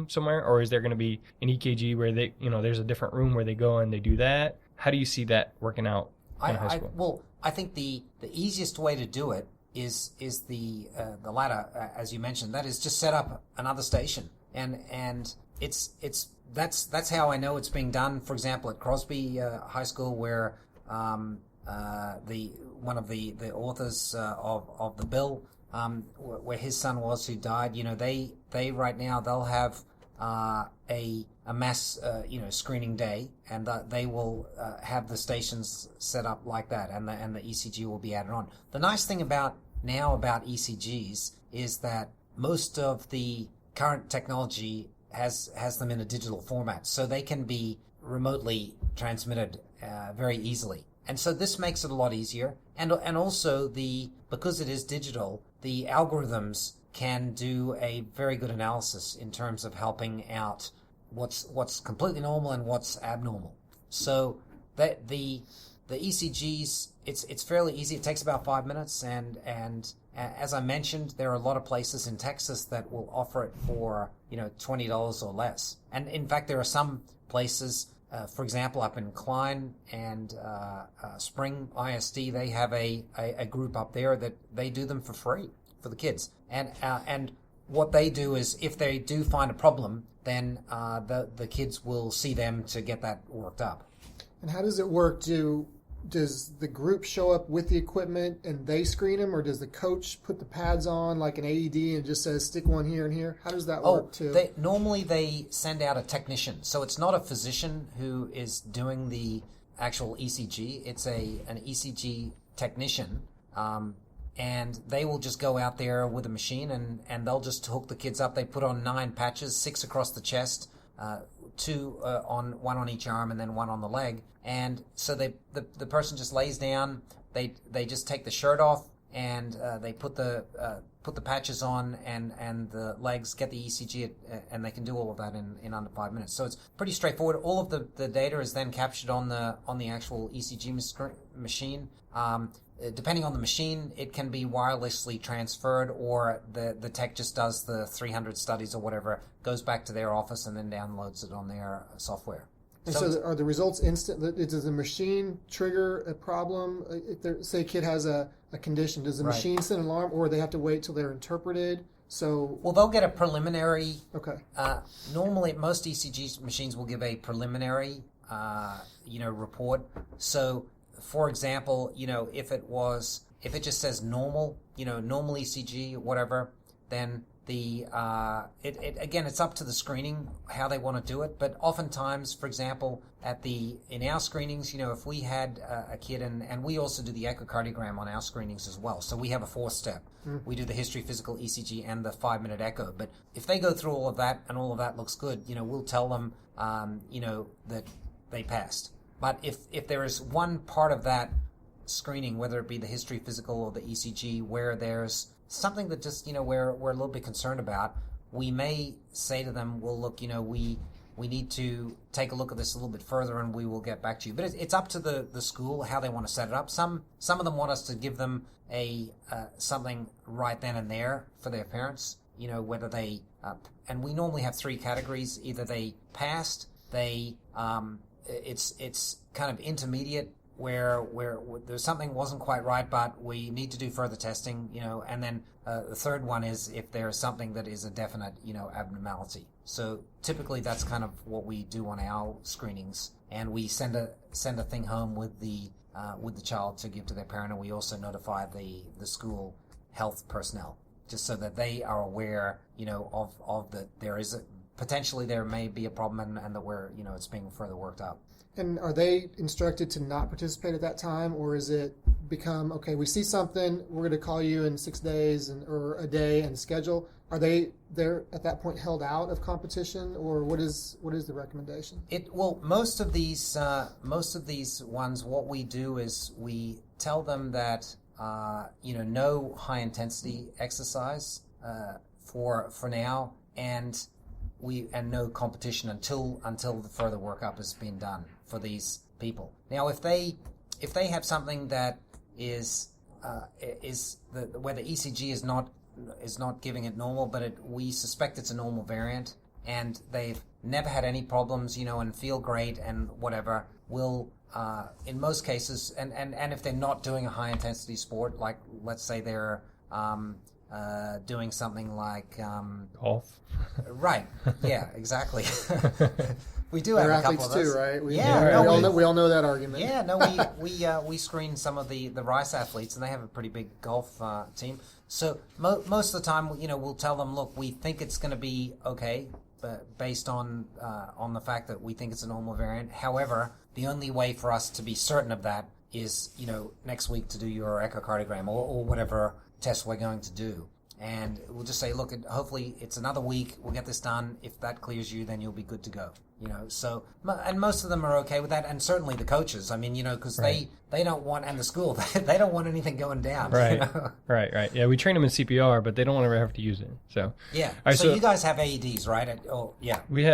room somewhere, or is there going to be an EKG where they, there's a different room where they go and they do that? How do you see that working out in high school? Well, I think the easiest way to do it is the latter, as you mentioned. That is just set up another station, and that's how I know it's being done. For example, at Crosby High School, where one of the authors of the bill, where his son was who died, they right now they'll have a mass screening day, and they will have the stations set up like that, and the ECG will be added on. The nice thing about ECGs is that most of the current technology has them in a digital format, so they can be remotely transmitted very easily. And so this makes it a lot easier. And also because it is digital, the algorithms can do a very good analysis in terms of helping out what's completely normal and what's abnormal. So that the ECGs, it's fairly easy. It takes about 5 minutes, and as I mentioned, there are a lot of places in Texas that will offer it for $20 or less. And in fact, there are some places, for example, up in Klein and Spring ISD, they have a group up there that they do them for free for the kids. And what they do is, if they do find a problem, then the kids will see them to get that worked up. And how does it work? Does the group show up with the equipment and they screen them, or does the coach put the pads on like an AED and just says stick one here and here? How does that work too? Normally they send out a technician, so it's not a physician who is doing the actual ECG. It's an ECG technician, and they will just go out there with a machine and they'll just hook the kids up. They put on 9 patches, 6 across the chest, 2 one on each arm, and then 1 on the leg. And so the person just lays down. They just take the shirt off, and they put the patches on and the legs, get the ECG, and they can do all of that in under 5 minutes. So it's pretty straightforward. All of the data is then captured on the actual ECG machine. Depending on the machine, it can be wirelessly transferred, or the tech just does the 300 studies or whatever, goes back to their office and then downloads it on their software. And so are the results instant? Does the machine trigger a problem? If say a kid has a condition, does the machine send an alarm, or they have to wait till they're interpreted? Well, they'll get a preliminary. Okay. Normally, most ECG machines will give a preliminary, report. So, for example, if it just says normal, normal ECG, whatever, then it's up to the screening how they want to do it. But oftentimes, for example, in our screenings, if we had a kid, and we also do the echocardiogram on our screenings as well. So we have a 4-step. We do the history, physical, ECG, and the 5-minute echo. But if they go through all of that and all of that looks good, we'll tell them, that they passed. But if there is one part of that screening, whether it be the history, physical, or the ECG, where there's something that just, we're a little bit concerned about, we may say to them, well, look, we need to take a look at this a little bit further, and we will get back to you. But it's up to the school how they want to set it up. Some of them want us to give them something right then and there for their parents, whether they, and we normally have 3 categories. Either they passed, it's kind of intermediate, where there's something wasn't quite right, but we need to do further testing, and then the third one is if there's something that is a definite, abnormality. So typically that's kind of what we do on our screenings, and we send a thing home with the child to give to their parent, and we also notify the school health personnel, just so that they are aware, of that potentially there may be a problem, and that it's being further worked out. And are they instructed to not participate at that time, or is it become, okay, we see something, we're going to call you in 6 days or a day and schedule? Are they're at that point held out of competition, or what is the recommendation? Most of these ones, what we do is we tell them that no high intensity exercise for now, and no competition until the further workup has been done for these people. Now, if they have something that is where the ECG is not giving it normal, but we suspect it's a normal variant, and they've never had any problems, and feel great and whatever, will in most cases, and if they're not doing a high intensity sport, like let's say they're doing something like Golf. Right. Yeah, exactly. We do They're have a couple athletes of those. too, right? We all know that argument. Yeah, no, we screen some of the Rice athletes, and they have a pretty big golf team. So most of the time, we'll tell them, look, we think it's going to be okay, but based on the fact that we think it's a normal variant. However, the only way for us to be certain of that is, next week to do your echocardiogram or whatever test we're going to do. And we'll just say, look, hopefully it's another week. We'll get this done. If that clears you, then you'll be good to go. So, and most of them are okay with that. And certainly the coaches, because Right. they don't want, and the school, they don't want anything going down. Right. Right. Yeah, we train them in CPR, but they don't want to ever have to use it. So Yeah. All right, so you guys have AEDs, right? Yeah. we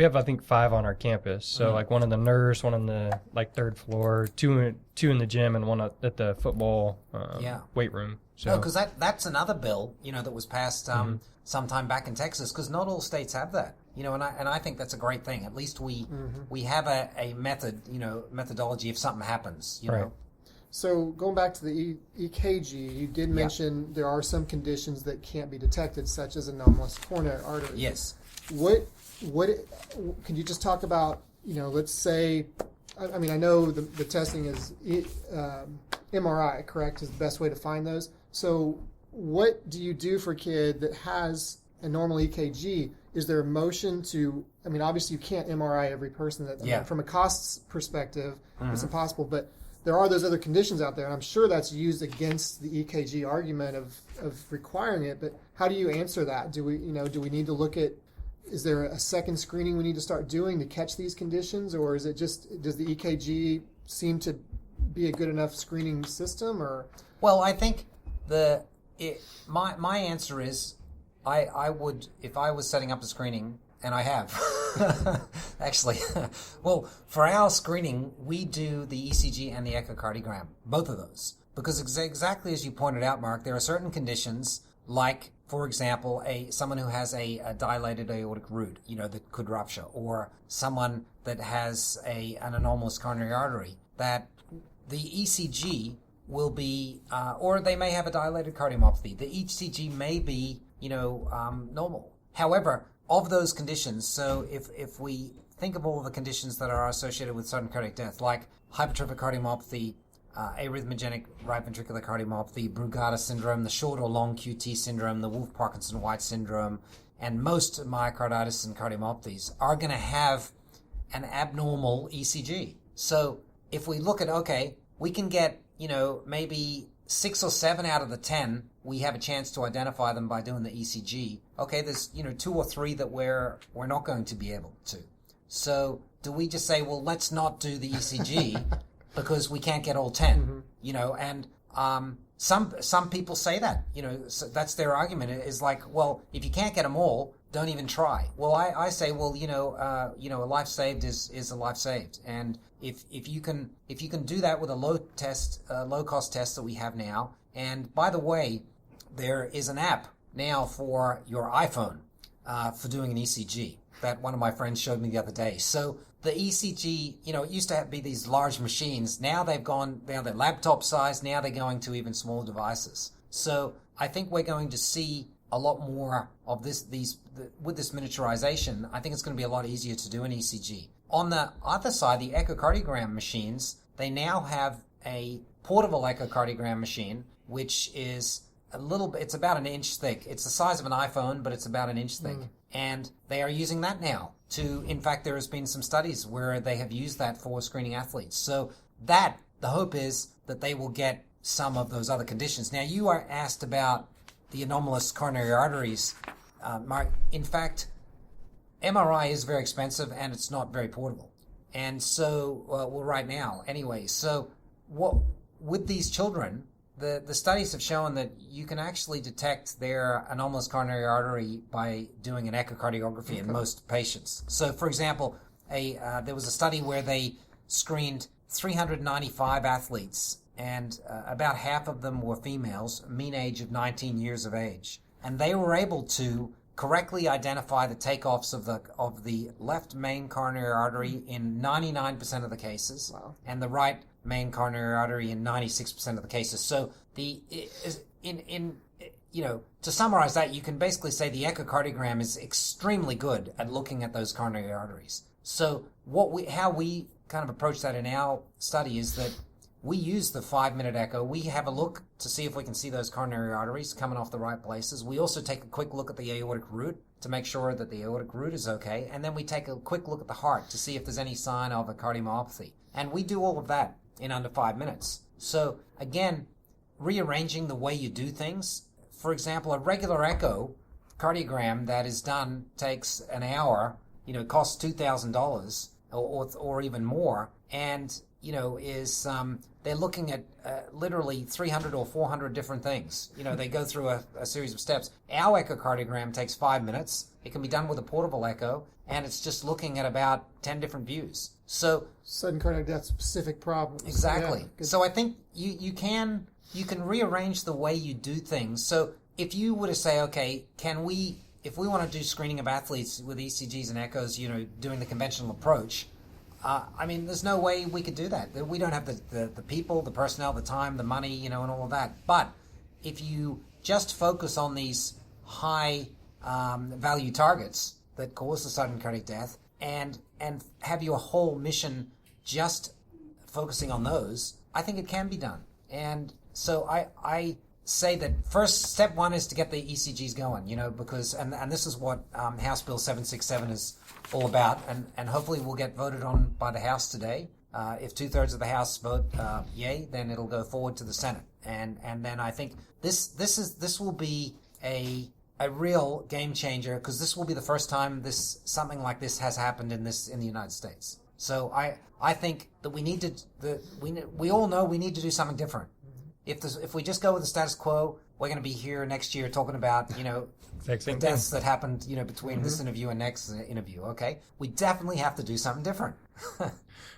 have I think 5 on our campus. So like one in the nurse, one on the third floor, two in the gym, and one at the football weight room. So No, because that's another bill, that was passed sometime back in Texas, because not all states have that. And I think that's a great thing. At least we have a methodology if something happens. You Right. know. So going back to the EKG, you did mention there are some conditions that can't be detected, such as anomalous coronary artery. Yes. What can you just talk about? Let's say, I know the testing is MRI, correct? Is the best way to find those. So what do you do for a kid that has a normal EKG? Is there a motion to? Obviously you can't MRI every person. From a costs perspective, it's impossible. But there are those other conditions out there, and I'm sure that's used against the EKG argument of requiring it. But how do you answer that? Do we need to look at? Is there a second screening we need to start doing to catch these conditions, or is it just, does the EKG seem to be a good enough screening system? Or Well, I think my answer is I would, if I was setting up a screening, and I have actually. Well, for our screening, we do the ECG and the echocardiogram, both of those, because exactly as you pointed out, Mark, there are certain conditions like, for example, someone who has a dilated aortic root, that could rupture, or someone that has an anomalous coronary artery, that the ECG will be, or they may have a dilated cardiomyopathy. The ECG may be, normal. However, of those conditions, so if we think of all the conditions that are associated with sudden cardiac death, like hypertrophic cardiomyopathy, arrhythmogenic right ventricular cardiomyopathy, Brugada syndrome, the short or long QT syndrome, the Wolff-Parkinson-White syndrome, and most myocarditis and cardiomyopathies are going to have an abnormal ECG. So if we look at, okay, we can get, maybe 6 or 7 out of the 10, we have a chance to identify them by doing the ECG. Okay, there's, 2 or 3 that we're not going to be able to. So do we just say, well, let's not do the ECG because we can't get all 10, and some people say that, so that's their argument, is like, well, if you can't get them all, don't even try. Well, I say, well, a life saved is a life saved. And if you can do that with a low cost test that we have now, and by the way, there is an app now for your iPhone for doing an ECG that one of my friends showed me the other day. So the ECG, it used to be these large machines. Now they're laptop size. Now they're going to even smaller devices. So I think we're going to see a lot more of with this miniaturization. I think it's going to be a lot easier to do an ECG. On the other side, the echocardiogram machines, they now have a portable echocardiogram machine, which is it's about an inch thick. It's the size of an iPhone, but it's about an inch thick. And they are using that now in fact, there has been some studies where they have used that for screening athletes. So the hope is that they will get some of those other conditions. Now, you are asked about the anomalous coronary arteries, Mark. In fact, MRI is very expensive and it's not very portable. And so, right now, anyway, so with these children, the studies have shown that you can actually detect their anomalous coronary artery by doing an echocardiography in most patients. So, for example, there was a study where they screened 395 athletes, and about half of them were females, mean age of 19 years of age. And they were able to correctly identify the takeoffs of the left main coronary artery in 99% of the cases, and the right main coronary artery in 96% of the cases. So to summarize that, you can basically say the echocardiogram is extremely good at looking at those coronary arteries. So how we kind of approach that in our study is that we use the 5-minute echo. We have a look to see if we can see those coronary arteries coming off the right places. We also take a quick look at the aortic root to make sure that the aortic root is okay. And then we take a quick look at the heart to see if there's any sign of a cardiomyopathy. And we do all of that in under 5 minutes. So again, rearranging the way you do things. For example, a regular echocardiogram that is done takes an hour, costs $2,000 or even more, and is they're looking at literally 300 or 400 different things. They go through a series of steps. Our echocardiogram takes 5 minutes. It can be done with a portable echo, and it's just looking at about 10 different views. So sudden cardiac death specific problems. Exactly. Yeah, so I think you can rearrange the way you do things. So if you were to say, okay, if we want to do screening of athletes with ECGs and echoes, doing the conventional approach, there's no way we could do that. We don't have the people, the personnel, the time, the money, and all of that. But if you just focus on these high value targets that cause the sudden cardiac death and have your whole mission just focusing on those, I think it can be done. And so I say that first step one is to get the ECGs going, because and this is what House Bill 767 is all about, and hopefully will get voted on by the House today. If 2/3 of the House vote yay, then it'll go forward to the Senate, and then I think this will be a real game changer, because this will be the first time something like this has happened in the United States. So I think that we all know we need to do something different. If we just go with the status quo, we're going to be here next year talking about the deaths that happened between this interview and next interview. Okay, we definitely have to do something different.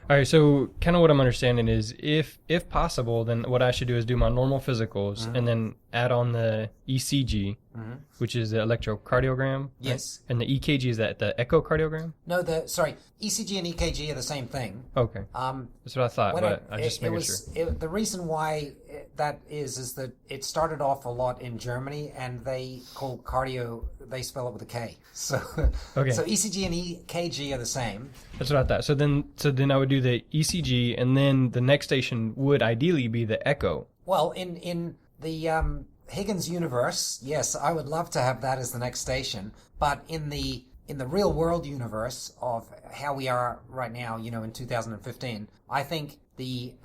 All right, so kind of what I'm understanding is if possible, then what I should do is do my normal physicals and then add on the ECG, which is the electrocardiogram. Yes. Right? And the EKG, is that the echocardiogram? No, ECG and EKG are the same thing. Okay. That's what I thought, but I just making sure. The reason why that is that it started off a lot in Germany, and they call cardio, they spell it with a K. So, okay. So ECG and EKG are the same. That's what I thought. So then I would do the ECG, and then the next station would ideally be the echo. Well, in the Higgins universe, yes, I would love to have that as the next station. But in the real world universe of how we are right now, in 2015, I think you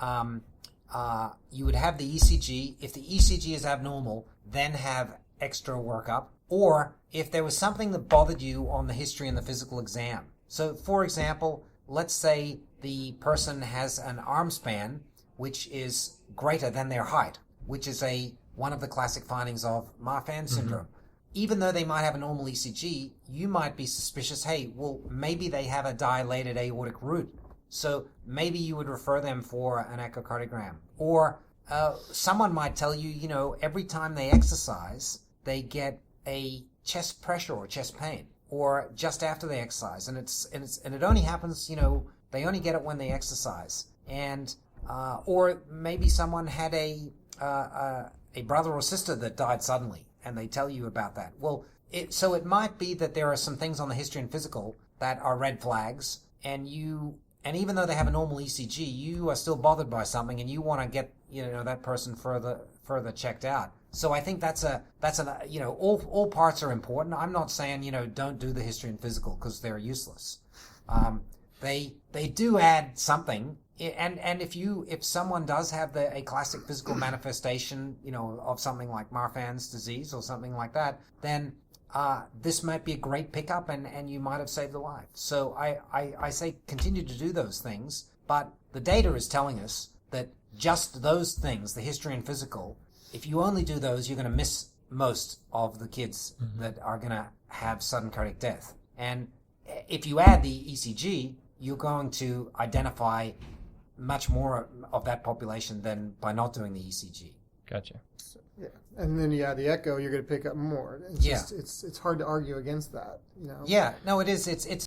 would have the ECG. If the ECG is abnormal, then have extra workup. Or if there was something that bothered you on the history and the physical exam. So, for example, let's say the person has an arm span which is greater than their height, which is one of the classic findings of Marfan syndrome. Even though they might have a normal ECG, you might be suspicious, hey, well, maybe they have a dilated aortic root. So maybe you would refer them for an echocardiogram. Or someone might tell you, every time they exercise, they get a chest pressure or chest pain, or just after they exercise. And it only happens, they only get it when they exercise. And or maybe someone had a brother or sister that died suddenly, and they tell you about that. Well, so it might be that there are some things on the history and physical that are red flags, and even though they have a normal ECG, you are still bothered by something, and you want to get that person further checked out. So I think that's all parts are important. I'm not saying don't do the history and physical because they're useless. They do add something. And if someone does have a classic physical manifestation, of something like Marfan's disease or something like that, then this might be a great pickup, and you might have saved a life. So I say continue to do those things, but the data is telling us that just those things, the history and physical, if you only do those, you're going to miss most of the kids that are going to have sudden cardiac death. And if you add the ECG, you're going to identify much more of that population than by not doing the ECG. Gotcha. Yeah, and then the echo you're going to pick up more. It's just, it's hard to argue against that. Yeah, no, it is. It's